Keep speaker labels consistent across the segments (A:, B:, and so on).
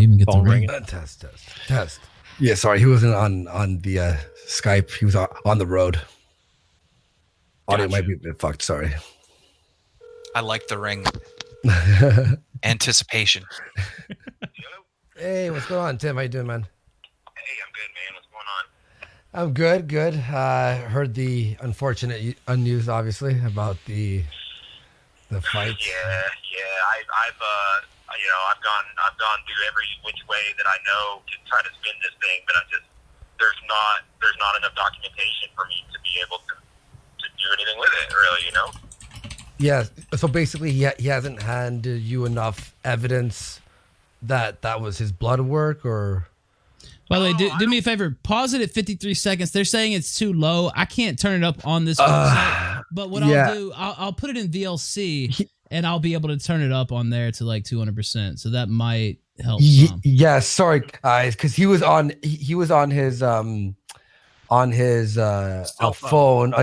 A: even get the
B: Phone
A: ring.
B: ringing.
C: Test. Yeah, sorry, he wasn't on the Skype. He was on the road. Audio might be a bit fucked. Sorry.
D: I like the ring. Anticipation.
C: Hey, what's going on, Tim? How you doing, man?
E: Hey, I'm good, man. What's going on?
C: I'm good. Heard the unfortunate news, obviously, about the fight.
E: I've gone through every which way that I know to try to spin this thing, but there's not enough documentation for me to be able to do anything with it, really, you know?
C: Yeah. So basically, he hasn't handed you enough evidence that was his blood work, or.
A: By the way, do me a favor. Pause it at 53 seconds. They're saying it's too low. I can't turn it up on this website. But what I'll do, I'll put it in VLC, and I'll be able to turn it up on there to like 200%. So that might help.
C: Yeah, sorry, guys, because he was on his phone,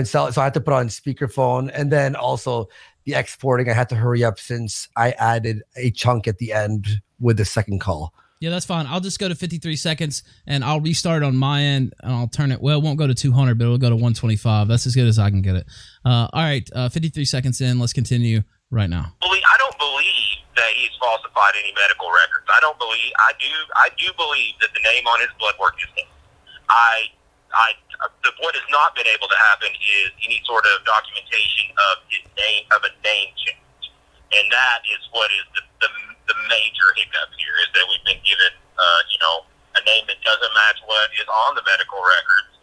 C: so I had to put on speakerphone, and then also the exporting. I had to hurry up since I added a chunk at the end with the second call.
A: Yeah, that's fine. I'll just go to 53 seconds, and I'll restart on my end, and I'll turn it. Well, it won't go to 200, but it'll go to 125. That's as good as I can get it. All right, 53 seconds in. Let's continue right now.
E: I don't believe that he's falsified any medical records. I do believe that the name on his blood work is him. What has not been able to happen is any sort of documentation of his name, of a name change, and that is what is the major hiccup here, is that we've been given a name that doesn't match what is on the medical records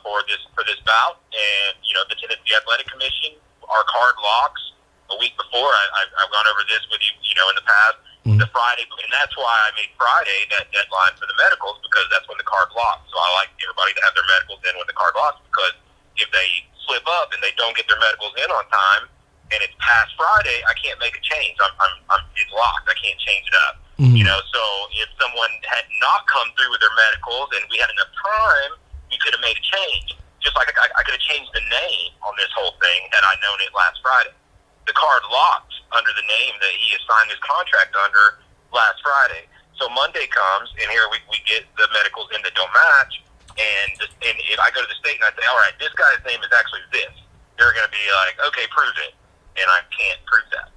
E: for this bout. And the Tennessee Athletic Commission, our card locks a week before. I've gone over this with you, in the past. Mm-hmm. The Friday, and that's why I made Friday that deadline for the medicals, because that's when the card locks. So I like everybody to have their medicals in when the card locks, because if they slip up and they don't get their medicals in on time, and it's past Friday, I can't make a change. It's locked. I can't change it up. Mm-hmm. So if someone had not come through with their medicals and we had enough time, we could have made a change. Just like I could have changed the name on this whole thing had I known it last Friday. The card locked under the name that he has signed his contract under last Friday. So Monday comes, and here we get the medicals in that don't match. And if I go to the state and I say, all right, this guy's name is actually this, they're going to be like, okay, prove it. And I can't prove that.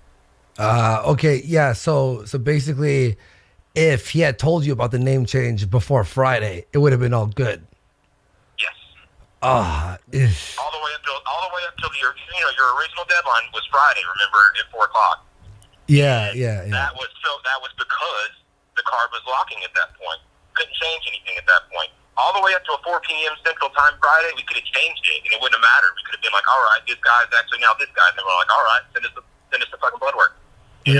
C: Okay, yeah. So basically, if he had told you about the name change before Friday, it would have been all good.
E: Yes.
C: All
E: the way up till your original deadline was Friday. Remember, at 4:00.
C: Yeah.
E: That was because the card was locking at that point. Couldn't change anything at that point. All the way up to a 4 p.m. Central Time Friday, we could have changed it, and it wouldn't have mattered. We could have been like, all right, this guy's actually now this guy. And then we're like, all right, send us the fucking blood work. So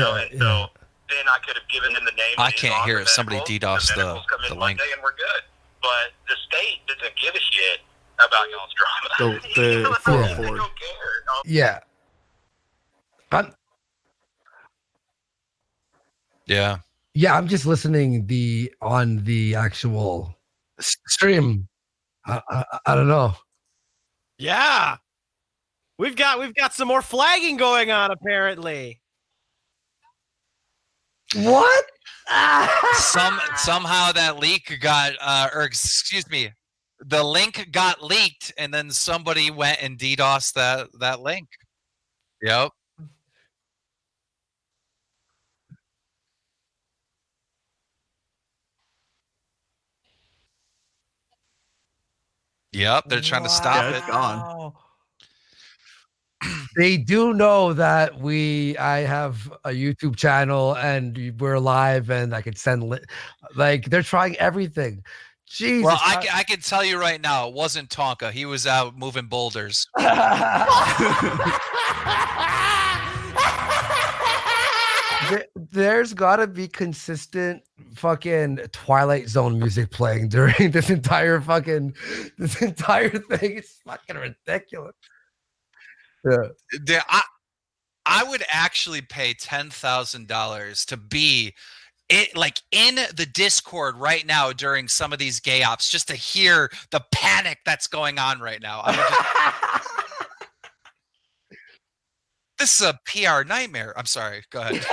E: then I could have given them the name.
D: I can't hear if somebody DDoS the link.
E: Monday and we're good. But the state doesn't give a shit about y'all's drama.
B: They
E: don't care.
C: Yeah. Yeah, I'm just listening on the actual stream. I don't know.
F: Yeah, we've got some more flagging going on apparently.
C: What?
D: Somehow that leak got, the link got leaked, and then somebody went and DDoSed that link. Yep. Yep, they're trying to stop it.
B: It's gone.
C: They do know that I have a YouTube channel and we're live, and I can send they're trying everything. Jesus.
D: Well, I can tell you right now, it wasn't Tonka. He was out moving boulders.
C: There's gotta be consistent fucking Twilight Zone music playing during this entire thing. It's fucking ridiculous.
D: Yeah. I would actually pay $10,000 to be in the Discord right now during some of these gay ops, just to hear the panic that's going on right now. This is a PR nightmare. I'm sorry. Go ahead.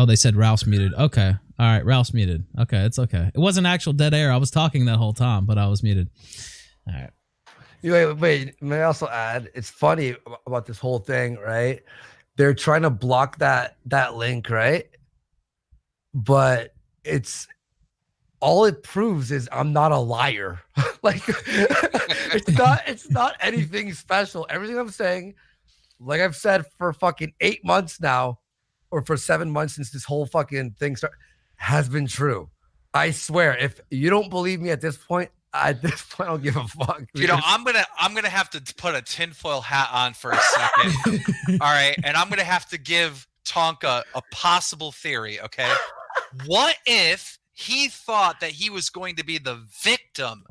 A: Oh, they said Ralph's muted. Okay. All right, Ralph's muted. Okay, it's okay. It wasn't actual dead air. I was talking that whole time, but I was muted. All right.
C: Wait. May I also add? It's funny about this whole thing, right? They're trying to block that link, right? But it's all it proves is I'm not a liar. Like it's not anything special. Everything I'm saying, like I've said for fucking 8 months now, or for 7 months since this whole fucking thing started, has been true. I swear, if you don't believe me at this point, I don't give a fuck.
D: You know, I'm gonna have to put a tinfoil hat on for a second. All right, and I'm gonna have to give Tonka a possible theory. Okay, what if he thought that he was going to be the victim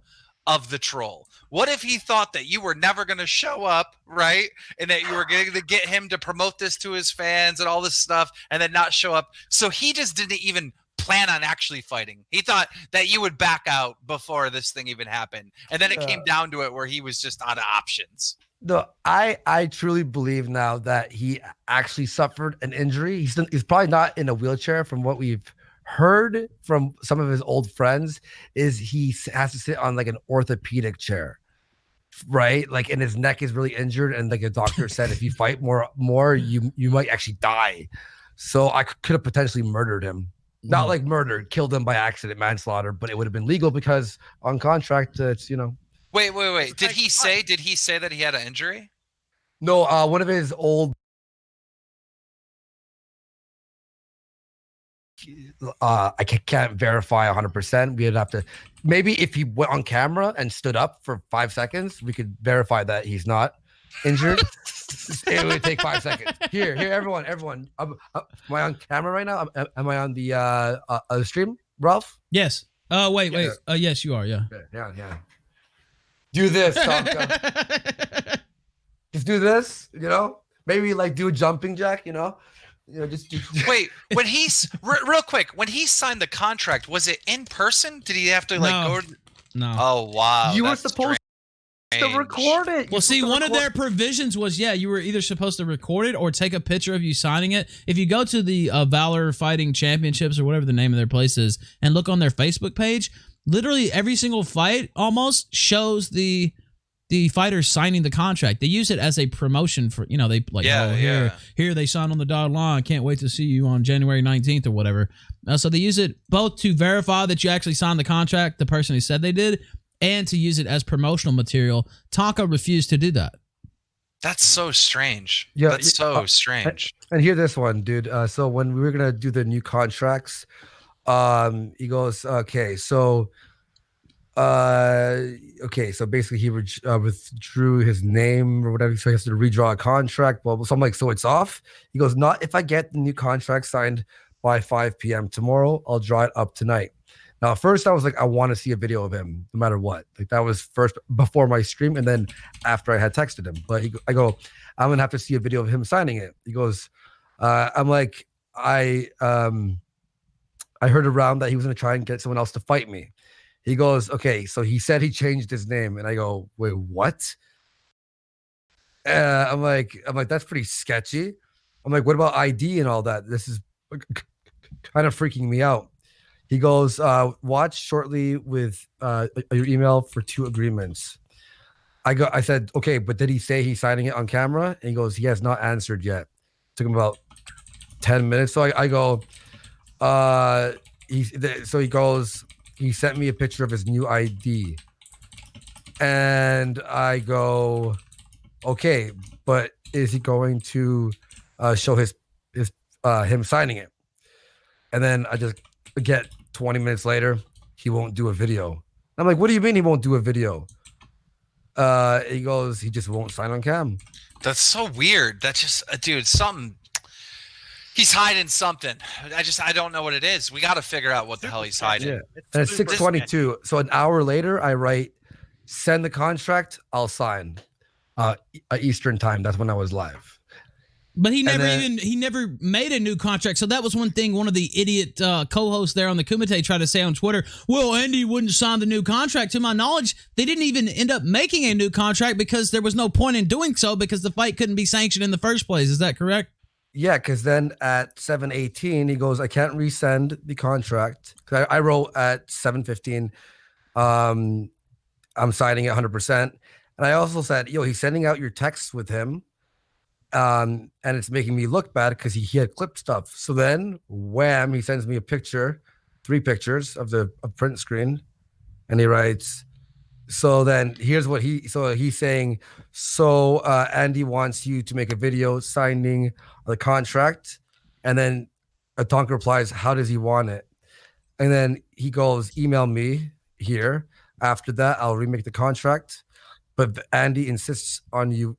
D: of the troll? What if he thought that you were never going to show up, right? And that you were going to get him to promote this to his fans and all this stuff and then not show up? So he just didn't even plan on actually fighting. He thought that you would back out before this thing even happened. And then it came down to it where he was just out of options.
C: No, I truly believe now that he actually suffered an injury. He's probably not in a wheelchair from what we've heard from some of his old friends. Is he has to sit on like an orthopedic chair, right? Like, and his neck is really injured, and like a doctor said, if you fight more, you might actually die. So I could have potentially murdered him. Not like murdered, killed him by accident, manslaughter, but it would have been legal because on contract, it's, you know.
D: Wait. Did he say that he had an injury?
C: No, one of his old I can't verify 100%. We'd have to, maybe if he went on camera and stood up for 5 seconds, we could verify that he's not injured. It would take 5 seconds. Here, everyone. Am I on camera right now? Am I on the stream, Ralph?
A: Yes. Wait. Yes, you are. Yeah.
C: Yeah. Do this, Tonka. Just do this. You know, maybe like do a jumping jack. You know, just
D: wait. When he's real quick, when he signed the contract, was it in person? Did he have to like go?
A: No.
D: Oh wow.
C: You were supposed to record it.
A: Well, see, one of their provisions was, you were either supposed to record it or take a picture of you signing it. If you go to the Valor Fighting Championships or whatever the name of their place is and look on their Facebook page, literally every single fight almost shows the fighters signing the contract. They use it as a promotion for, they like, here they signed on the dotted line. Can't wait to see you on January 19th or whatever. So they use it both to verify that you actually signed the contract, the person who said they did, and to use it as promotional material. Tonka refused to do that.
D: That's so strange.
C: Yeah,
D: that's so strange.
C: And hear this one, dude. So when we were gonna do the new contracts, he goes, okay, so basically he withdrew his name or whatever, so he has to redraw a contract. Well, so I'm like, so it's off? He goes, not if I get the new contract signed by 5 p.m. tomorrow. I'll draw it up tonight. Now, at first I was like, I want to see a video of him no matter what. Like that was first before my stream, and then after I had texted him. But I go, I'm gonna have to see a video of him signing it. He goes, I'm like, I heard around that he was gonna try and get someone else to fight me. He goes, okay, so he said he changed his name, and I go, wait, what? I'm like, that's pretty sketchy. I'm like, what about ID and all that? This is kind of freaking me out. He goes, watch shortly with your email for 2 agreements. I said, okay, but did he say he's signing it on camera? And he goes, he has not answered yet. Took him about 10 minutes. So I go, he goes, he sent me a picture of his new ID. And I go, okay, but is he going to show him signing it? And then I just get 20 minutes later, he won't do a video. I'm like, what do you mean he won't do a video? He goes, he just won't sign on cam.
D: That's so weird. That's just, dude, something. He's hiding something. I don't know what it is. We got to figure out what the hell he's hiding.
C: Yeah. And it's 6:22. So an hour later, I write, send the contract, I'll sign. Eastern time. That's when I was live.
A: But he never made a new contract. So that was one thing one of the idiot co-hosts there on the Kumite tried to say on Twitter. Well, Andy wouldn't sign the new contract. To my knowledge, they didn't even end up making a new contract because there was no point in doing so because the fight couldn't be sanctioned in the first place. Is that correct?
C: Yeah, because then at 7:18 he goes, I can't resend the contract. 'Cause I wrote at 7:15, I'm signing it 100%. And I also said, yo, he's sending out your texts with him. And it's making me look bad because he had clipped stuff. So then, wham, he sends me a picture, 3 pictures of the print screen, and he writes, so then here's what he's saying. So Andy wants you to make a video signing the contract. And then Tonka replies, how does he want it? And then he goes, email me here. After that, I'll remake the contract. But Andy insists on you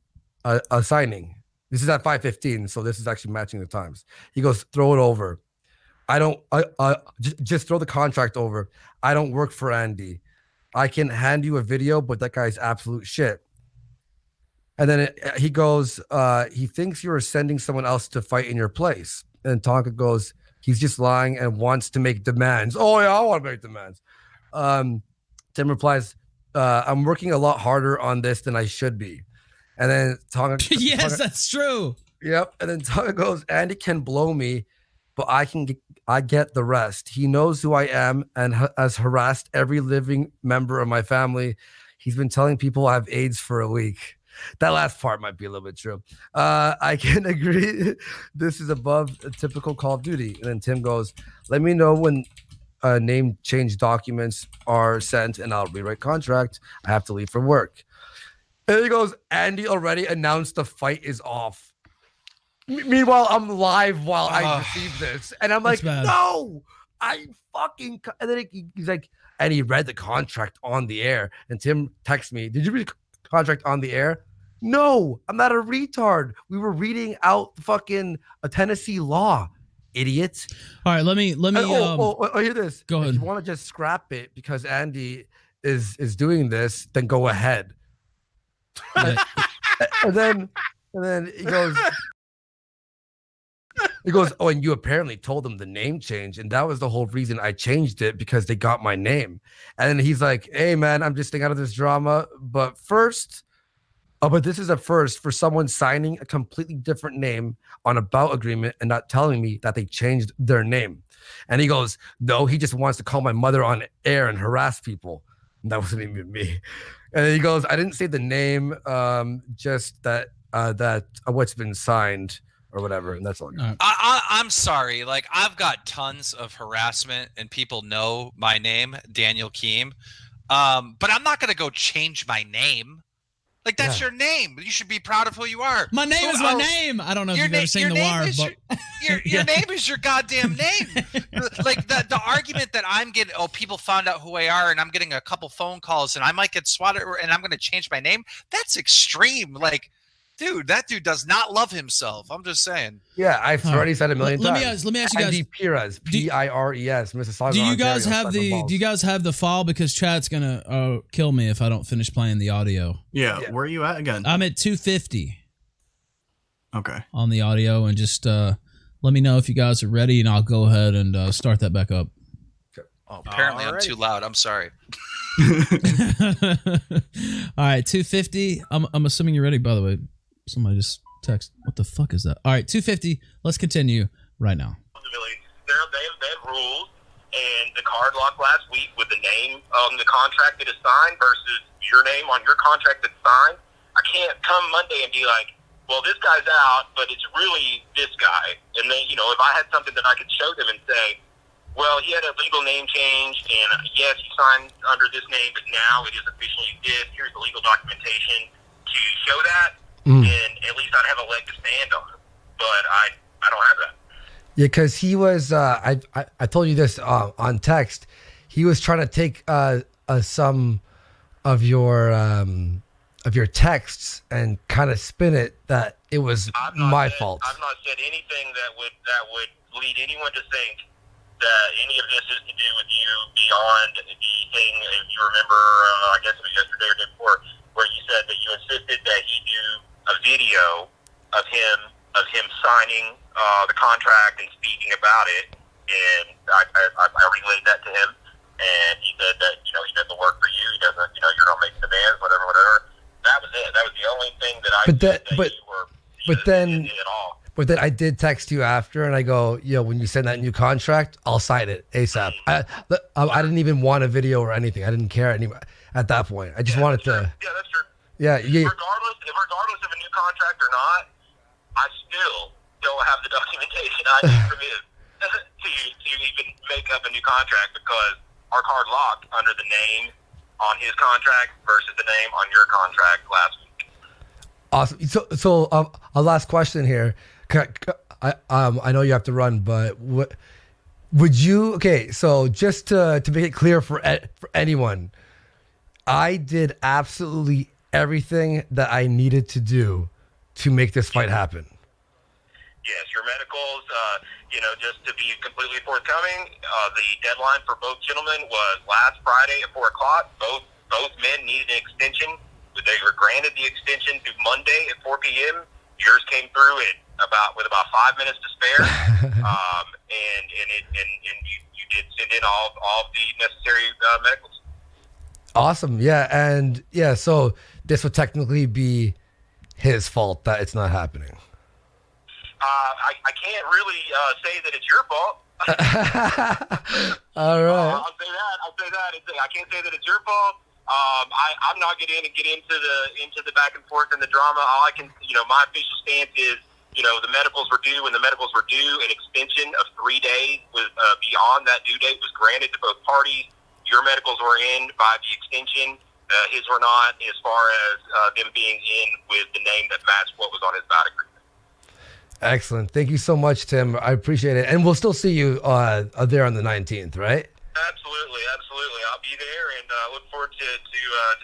C: signing. This is at 5:15, so this is actually matching the times. He goes, throw it over. Just throw the contract over. I don't work for Andy. I can hand you a video, but that guy's absolute shit. And then he goes, he thinks you're sending someone else to fight in your place. And Tonka goes, he's just lying and wants to make demands. Oh, yeah, I want to make demands. Tim replies, I'm working a lot harder on this than I should be. And then Tonka...
A: Yes, that's true.
C: Yep. And then Tonka goes, Andy can blow me, but I get the rest. He knows who I am and has harassed every living member of my family. He's been telling people I have AIDS for a week. That last part might be a little bit true. I can agree. This is above a typical Call of Duty. And then Tim goes, let me know when name change documents are sent and I'll rewrite contract. I have to leave for work. And he goes, Andy already announced the fight is off. Meanwhile, I'm live while I receive this. And I'm like, no, I fucking... And then he's like, and he read the contract on the air. And Tim texts me, did you read the contract on the air? No, I'm not a retard. We were reading out fucking a Tennessee law, idiots.
A: All right, let me.
C: Hear this.
A: Go ahead.
C: If you want to just scrap it because Andy is doing this, then go ahead. and then he goes... He goes, oh, and you apparently told them the name change. And that was the whole reason I changed it, because they got my name. And then he's like, hey, man, I'm just staying out of this drama. But this is a first for someone signing a completely different name on a bout agreement and not telling me that they changed their name. And he goes, no, he just wants to call my mother on air and harass people. And that wasn't even me. And then he goes, I didn't say the name, just that what's been signed. Or whatever, and that's all.
D: I'm sorry. Like, I've got tons of harassment, and people know my name, Daniel Keem. But I'm not gonna go change my name. Like, that's your name. You should be proud of who you are.
A: My name is my name. I don't know if you've ever seen The Wire, but
D: your name is your goddamn name. Like the argument that I'm getting, people found out who I are, and I'm getting a couple phone calls, and I might get swatted, and I'm gonna change my name. That's extreme. Like, dude, that dude does not love himself. I'm just saying.
C: Yeah, I've already said it a million times.
A: Let me ask you guys.
C: Andy Pires, Pires, Mississauga.
A: Do you guys have the file? Because chat's gonna kill me if I don't finish playing the audio.
B: Yeah. Where are you at again?
A: I'm at 250.
B: Okay.
A: On the audio, and just let me know if you guys are ready, and I'll go ahead and start that back up.
D: Oh, apparently I'm too loud. I'm sorry.
A: All right, 250. I'm assuming you're ready. By the way. Somebody just text. What the fuck is that? All right, 250. Let's continue right now.
E: They have rules, and the card lock last week with the name on the contract that is signed versus your name on your contract that's signed. I can't come Monday and be like, well, this guy's out, but it's really this guy. And then, if I had something that I could show them and say, well, he had a legal name change, and yes, he signed under this name, but now it is officially this. Here's the legal documentation to show that. And at least I'd have a leg to stand on. But I don't have that.
C: Yeah, because he was. I told you this on text. He was trying to take some of your texts and kind of spin it that it was my fault.
E: I've not said anything that would lead anyone to think that any of this is to do with you beyond the thing. If you remember, I guess it was yesterday or the day before, where you said that you insisted that he do a video of him signing the contract and speaking about it, and I relayed that to him, and he said that he doesn't work for you, he doesn't, you're not making demands, whatever. That was it. That was the only thing that I said that you were.
C: But then But then I did text you after, and I go, yo, when you send that new contract, I'll sign it ASAP. I didn't even want a video or anything. I didn't care anymore at that point. I just wanted to.
E: Yeah, that's true.
C: Yeah.
E: Regardless of a new contract or not, I still don't have the documentation I need from him to even make up a new contract, because our card locked under the name on his contract versus the name on your contract last week.
C: Awesome. So a last question here. I know you have to run, but would you? Okay, so just to make it clear for anyone, I did absolutely everything that I needed to do to make this fight happen.
E: Yes, your medicals, just to be completely forthcoming, the deadline for both gentlemen was last Friday at 4 o'clock. Both men needed an extension. They were granted the extension to Monday at 4 p.m. Yours came through with about 5 minutes to spare, and you did send in all the necessary medicals.
C: Awesome, yeah, and yeah, so this would technically be his fault that it's not happening.
E: I can't really say that it's your fault.
C: All right.
E: I'll say that. I can't say that it's your fault. I'm not going to get into the back and forth and the drama. All I can, my official stance is, the medicals were due. When the medicals were due, an extension of 3 days was beyond that due date was granted to both parties. Your medicals were in by the extension. His were not, as far as them being in with the name that matched what was on his bout agreement.
C: Excellent. Thank you so much, Tim. I appreciate it. And we'll still see you there on the 19th, right?
E: Absolutely. I'll be there, and look forward to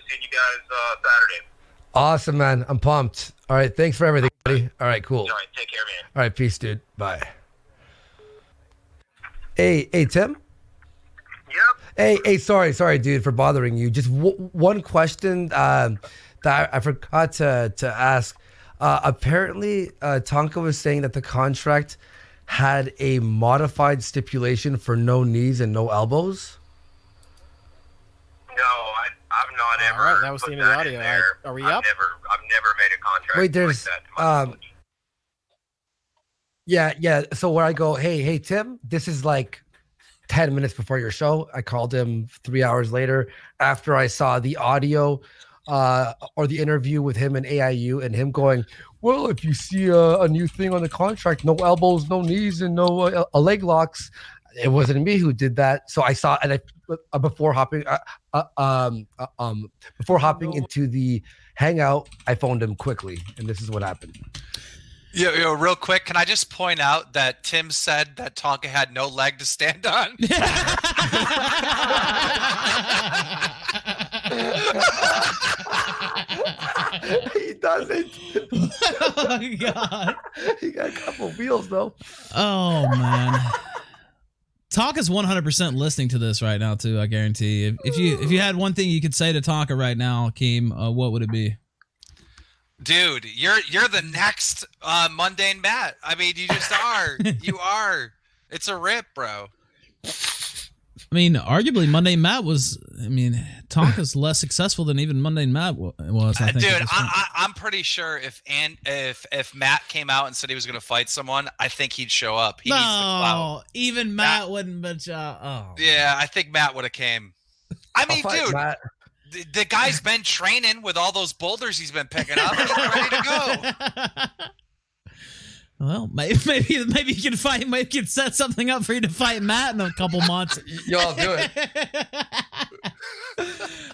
E: seeing you guys Saturday.
C: Awesome, man. I'm pumped. All right. Thanks for everything, buddy. All right, cool.
E: All right. Take care, man.
C: All right. Peace, dude. Bye. Hey, Tim?
E: Yep.
C: Hey, sorry, dude, for bothering you. Just one question that I forgot to ask. Apparently, Tonka was saying that the contract had a modified stipulation for no knees and no elbows.
E: No, I've not ever.
F: All right, that was the end of the audio. Are we up?
E: I've never made a contract.
C: Wait, there's
E: like that to my knowledge.
C: Yeah. So where I go, hey, Tim, this is like 10 minutes before your show. I called him 3 hours later after I saw the audio or the interview with him and AIU, and him going, well, if you see a new thing on the contract, no elbows, no knees, and no leg locks. It wasn't me who did that. So I saw, and before hopping into the hangout, I phoned him quickly, and this is what happened.
D: Yo, real quick, can I just point out that Tim said that Tonka had no leg to stand on?
C: He doesn't.
A: Oh, God.
C: He got a couple wheels, though.
A: Oh, man. Tonka's 100% listening to this right now, too, I guarantee. If you had one thing you could say to Tonka right now, Keem, what would it be?
D: Dude, you're the next mundane Matt. I mean, you just are. You are. It's a rip, bro.
A: I mean, arguably, Mundane Matt was. I mean, Tonka's less successful than even Mundane Matt was. I think,
D: dude, I'm pretty sure if Matt came out and said he was going to fight someone, I think he'd show up. He needs the clout.
A: Even Matt wouldn't. But
D: yeah, I think Matt would have came. I mean, dude, the guy's been training with all those boulders he's been picking up. He's ready to go.
A: Well, maybe you can fight. Maybe you can set something up for you to fight Matt in a couple months.
C: Y'all do it.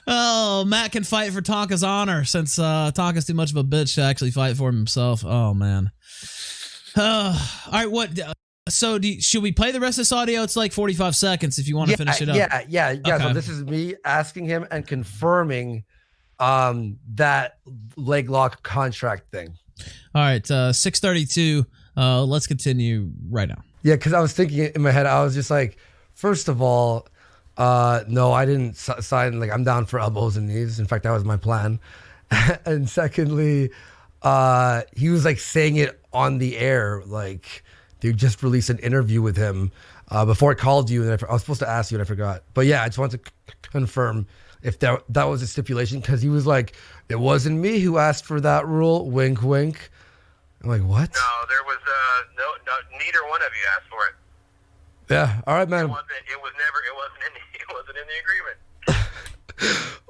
A: Oh, Matt can fight for Tonka's honor since Tonka's too much of a bitch to actually fight for himself. Oh man. All right, what? So should we play the rest of this audio? It's like 45 seconds if you want to finish it up.
C: Yeah.
A: Okay.
C: So this is me asking him and confirming that leg lock contract thing.
A: All right, 6:32. Let's continue right now.
C: Yeah, because I was thinking in my head, I was just like, first of all, no, I didn't sign. Like, I'm down for elbows and knees. In fact, that was my plan. And secondly, he was like saying it on the air, like they just released an interview with him before I called you, and I was supposed to ask you and I forgot. But yeah, I just wanted to confirm if that was a stipulation, because he was like, it wasn't me who asked for that rule, wink wink. I'm like, what?
E: No, there was no, neither one of you asked for it.
C: Yeah. All right, man.
E: It wasn't in the agreement.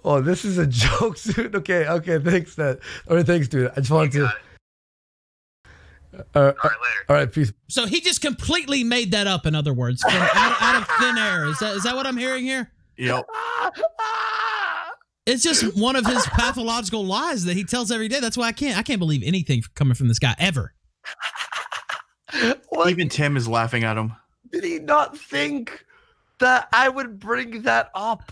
C: Oh, this is a joke, dude. Okay. Thanks, Ned. All right, thanks, dude. I just wanted to.
E: All right, later.
C: All right, peace.
A: So he just completely made that up. In other words, from out of thin air. Is that what I'm hearing here?
B: Yep.
A: It's just one of his pathological lies that he tells every day. That's why I can't believe anything coming from this guy ever.
B: Even Tim is laughing at him.
C: Did he not think that I would bring that up?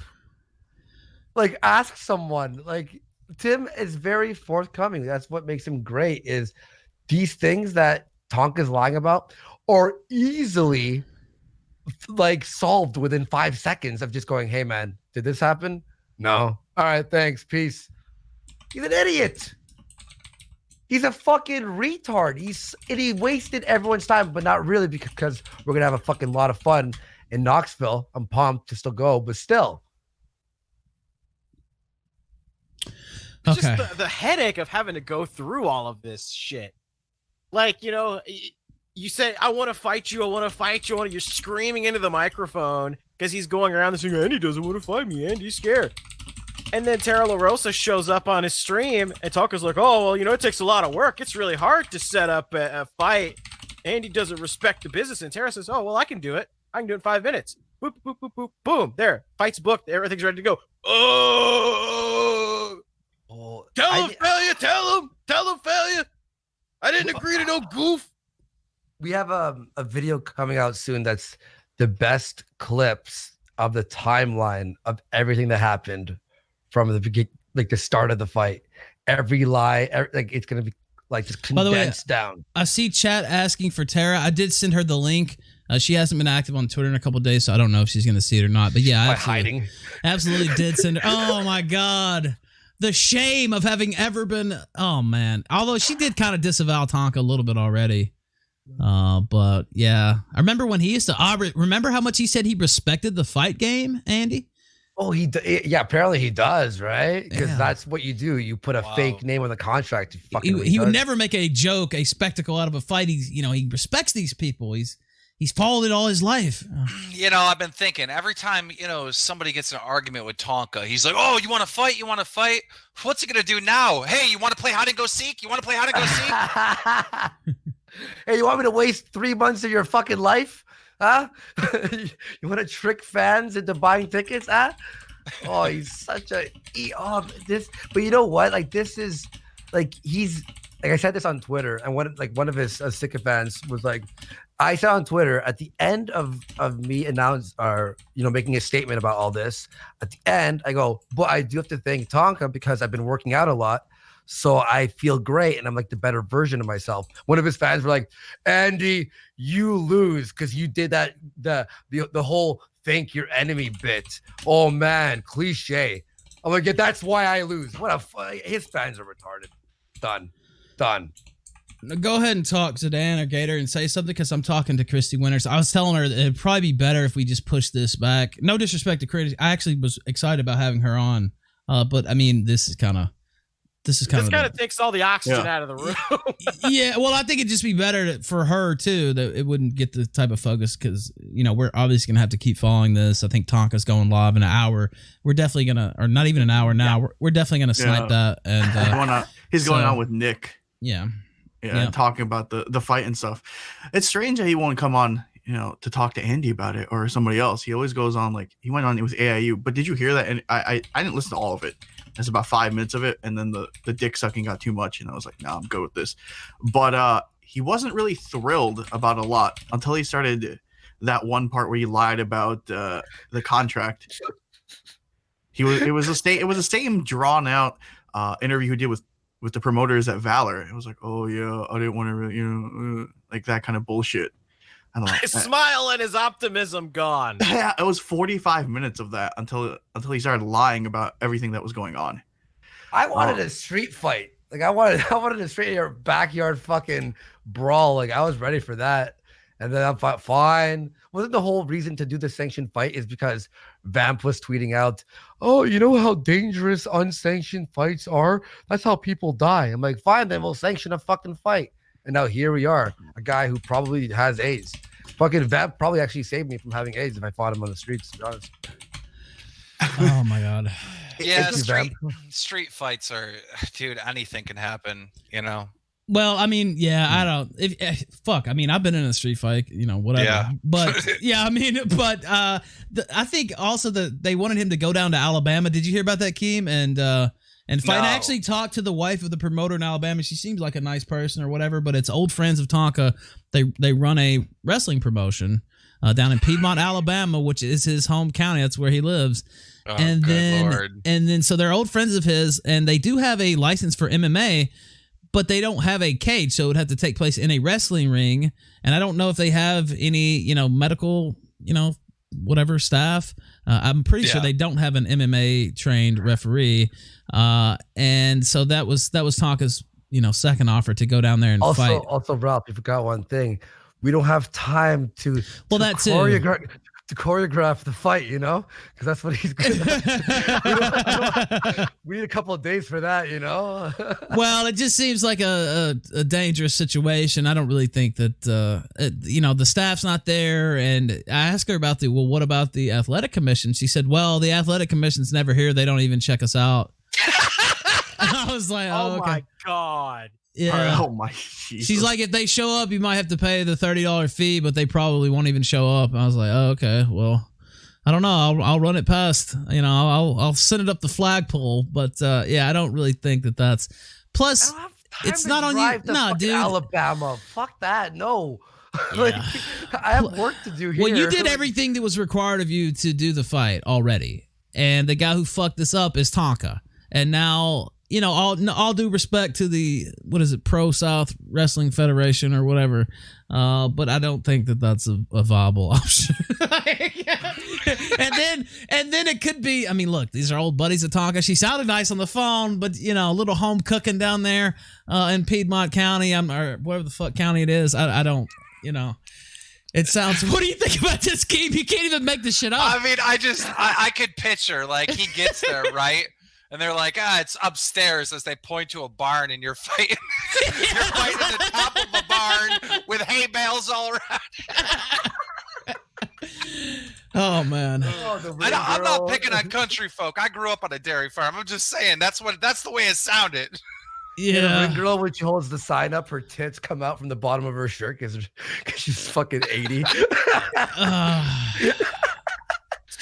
C: Like, ask someone. Like, Tim is very forthcoming. That's what makes him great, is these things that Tonka's lying about are easily, like, solved within 5 seconds of just going, hey, man, did this happen? No. All right, thanks. Peace. He's an idiot. He's a fucking retard. He wasted everyone's time, but not really, because we're going to have a fucking lot of fun in Knoxville. I'm pumped to still go, but still.
A: Okay.
F: Just the headache of having to go through all of this shit. Like, you know, you say, I want to fight you. You're screaming into the microphone because he's going around saying, Andy doesn't want to fight me. Andy's scared. And then Tara LaRosa shows up on his stream, and Tonka's like, oh, well, you know, it takes a lot of work. It's really hard to set up a fight. Andy doesn't respect the business. And Tara says, oh, well, I can do it. I can do it in 5 minutes. Boop, boop, boop, boop, boom. There. Fight's booked. Everything's ready to go. Oh, tell him, failure. Tell him, failure. I didn't agree to no goof.
C: We have a video coming out soon that's the best clips of the timeline of everything that happened from the beginning, like the start of the fight. Every lie, like it's gonna be like just condensed down.
A: I see chat asking for Tara. I did send her the link. She hasn't been active on Twitter in a couple of days, so I don't know if she's gonna see it or not. But yeah, absolutely did send her. Oh my god. The shame of having ever been, oh man. Although she did kind of disavow Tonka a little bit already. But yeah. I remember when he used to, remember how much he said he respected the fight game, Andy?
C: Oh, yeah, apparently he does, right? Because that's what you do. You put a fake name on the contract.
A: He would never make a joke, a spectacle out of a fight. He respects these people. He's followed it all his life.
D: You know, I've been thinking every time, somebody gets in an argument with Tonka, he's like, oh, you want to fight? What's he going to do now? Hey, you want to play hide and go seek?
C: Hey, you want me to waste 3 months of your fucking life? Huh? You want to trick fans into buying tickets? Huh? Oh, he's such a but you know what? Like, this is like, he's like, I said this on Twitter, and one of his sycophants was like, I said on Twitter at the end of me making a statement about all this, at the end I go, but I do have to thank Tonka because I've been working out a lot, so I feel great and I'm like the better version of myself. One of his fans were like, Andy, you lose because you did that the whole thank your enemy bit. Oh man, cliche. I'm like, yeah, that's why I lose. His fans are retarded. Done.
A: Go ahead and talk to Dan or Gator and say something, because I'm talking to Christy Winters. I was telling her that it'd probably be better if we just push this back. No disrespect to Christy. I actually was excited about having her on. But I mean, this kind of
F: takes all the oxygen out of the room.
A: Yeah, well, I think it'd just be better for her too, that it wouldn't get the type of focus, because we're obviously gonna have to keep following this. I think Tonka's going live in an hour. We're definitely gonna, or not even an hour now. Yeah. We're definitely gonna snipe that. And
B: he's going on with Nick.
A: Yeah.
B: Yeah, talking about the fight and stuff. It's strange that he won't come on, to talk to Andy about it or somebody else. He always goes on, like, he went on with AIU. But did you hear that? And I didn't listen to all of it. It's about 5 minutes of it, and then the dick sucking got too much, and I was like, nah, I'm good with this. But he wasn't really thrilled about a lot until he started that one part where he lied about the contract. It was the same drawn out interview he did with the promoters at Valor. It was like, oh yeah, I didn't want to really, like that kind of bullshit. I don't know.
F: His smile and his optimism gone.
B: Yeah, it was 45 minutes of that until he started lying about everything that was going on.
C: I wanted a street fight. Like I wanted a straight backyard fucking brawl. Like I was ready for that. And then I'm fine. Wasn't the whole reason to do the sanctioned fight is because Vamp was tweeting out, oh, you know how dangerous unsanctioned fights are? That's how people die. I'm like, fine, then we'll sanction a fucking fight. And now here we are, a guy who probably has AIDS. Fucking Vamp probably actually saved me from having AIDS if I fought him on the streets, to be honest.
A: Oh my god.
D: Yeah, street fights are, dude, anything can happen, you know?
A: Well, I mean, yeah, I don't. Fuck, I mean, I've been in a street fight, you know, whatever.
D: Yeah.
A: But yeah, I mean, but I think also that they wanted him to go down to Alabama. Did you hear about that, Keem? And fight.
D: No.
A: I actually talked to the wife of the promoter in Alabama. She seems like a nice person or whatever, but it's old friends of Tonka. They run a wrestling promotion down in Piedmont, Alabama, which is his home county. That's where he lives.
D: Oh,
A: and
D: good Lord.
A: then so they're old friends of his, and they do have a license for MMA, but they don't have a cage, so it would have to take place in a wrestling ring. And I don't know if they have any, you know, medical, you know, whatever staff. I'm pretty sure they don't have an MMA trained referee. And so that was Tonka's, you know, second offer to go down there and fight.
C: Also, Ralph, you forgot one thing. We don't have time to choreograph the fight, you know, because that's what he's good at. We need a couple of days for that, you know.
A: Well, it just seems like a dangerous situation. I don't really think that you know, the staff's not there. And I asked her about what about the athletic commission? She said, well, the athletic commission's never here. They don't even check us out. I was like, oh okay.
F: My god.
A: Yeah.
B: Oh my Jesus.
A: She's like, if they show up, you might have to pay the $30 fee, but they probably won't even show up. I was like, oh, okay, well, I don't know. I'll run it past, you know, I'll send it up the flagpole. But yeah, I don't really think that that's. Plus, it's not on you. No, dude.
C: Alabama. Fuck that. No. Like, I have work to do here.
A: Well, you did everything that was required of you to do the fight already, and the guy who fucked this up is Tonka, and now. You know, all due respect to the, what is it, Pro South Wrestling Federation or whatever, but I don't think that that's a viable option. and then it could be. I mean, look, these are old buddies of Tonka. She sounded nice on the phone, but you know, a little home cooking down there in Piedmont County, or whatever the fuck county it is. I don't, you know. It sounds. What do you think about this game? You can't even make this shit up.
D: I mean, I could picture like he gets there, right? And they're like, it's upstairs as they point to a barn, and you're fighting. You're fighting at the top of a barn with hay bales all around.
A: Oh man!
D: I'm not picking on country folk. I grew up on a dairy farm. I'm just saying that's the way it sounded.
C: Yeah, the girl when she holds the sign up, her tits come out from the bottom of her shirt because she's fucking 80.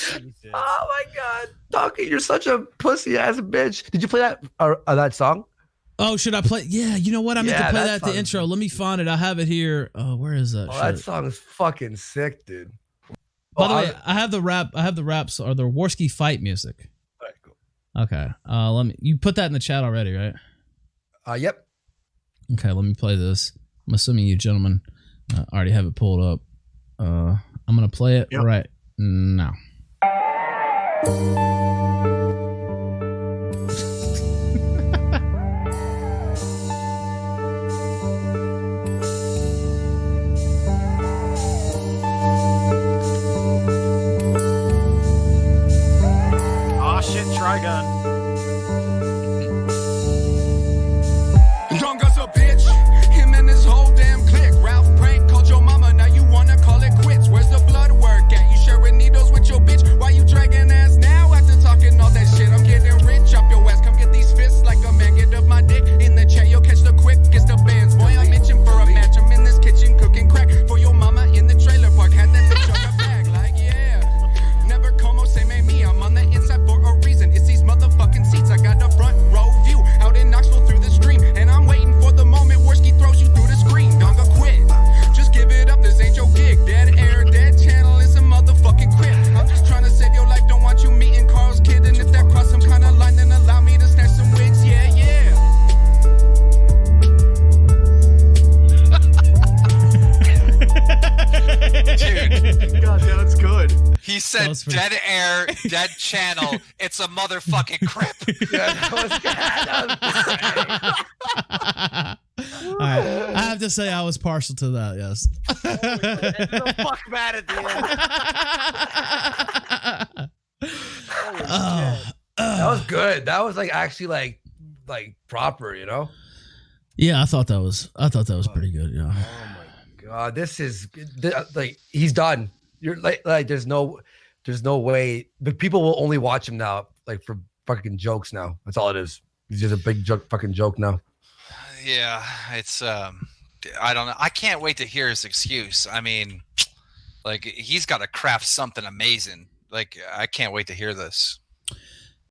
F: Jesus.
C: Oh my god, Donkey, you're such a pussy ass bitch. Did you play that song?
A: Oh, should I play? Yeah, you know what? I meant to play that at the intro. Let me find it. I have it here. Oh, where is that?
C: Oh, that song is fucking sick, dude.
A: By the way, I have the raps or the Warski fight music.
C: All right, cool.
A: Okay. You put that in the chat already, right?
C: Yep.
A: Okay, let me play this. I'm assuming you gentlemen already have it pulled up. I'm gonna play it right now.
F: Oh shit, Trigun.
G: Young as a bitch, him and his whole damn clique. Ralph prank called your mama, now you wanna call it quits. Where's the blood work at? You sharing needles with your bitch? Why you dragging ass now after talking all that shit? I'm getting rich, up your ass, come get these fists like a man. Get up my dick in the chair, you'll catch the quickest of bands. Boy, I'm itching for a match, I'm in this kitchen cooking crack for your mama in the trailer park. Had that bitch on her back, like yeah. Never como se me me, I'm on the inside for a reason. It's these motherfucking seats, I got the front row view out in Knoxville through the stream. And I'm waiting for the moment Warski throws you through the screen. Donga quit, just give it up, this ain't your gig. Dead air, dead channel, it's a motherfucking quit. I'm just trying to save your life, don't want you meeting Carl's kid. And if that cross some kind of line, then allow me to snatch some wigs, yeah.
D: Dude.
B: God, that's good.
D: He said dead air, dead channel. It's a motherfucking crip.
A: All right. I have to say I was partial to that, yes.
F: The fuck mad at the end.
C: That was good. That was like actually like proper, you know?
A: Yeah, I thought that was pretty good. Yeah.
C: Oh my god, this is like he's done. You're like there's no way. But people will only watch him now, like for fucking jokes. Now that's all it is. He's just a big fucking joke now.
D: Yeah, it's I don't know. I can't wait to hear his excuse. I mean, like he's got to craft something amazing. Like I can't wait to hear this.